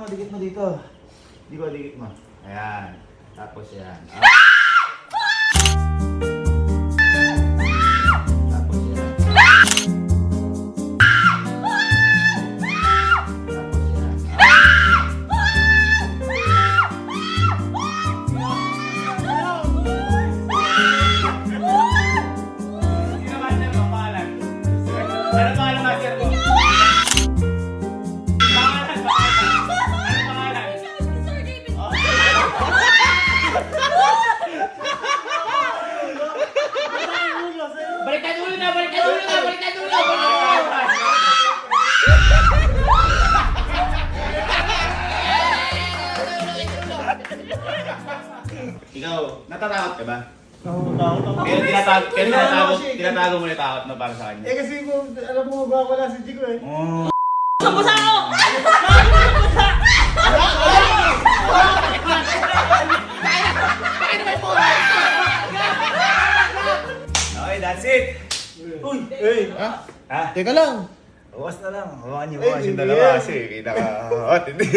mo, dikit mo dito. Dikit mo. Ayan. Tapos yan. Tapos yan. Tapos yan. Sino master mo? Pangalan? Ano pangalan master mo? Balikan ulo na! Ikaw, natatakot ka ba? Oo, takot ako. Pero tinatago mo na takot na para sa kanya. Eh kasi kung alam mo ba wala si Chico eh. Oh. Sabusa ako! Okay, that's it! Uy! Eh! Ha? Teka lang! Bawas na lang. Hawakan niyo Ay, yung hindi dalawa yan. kasi kinaka-hot. Hindi.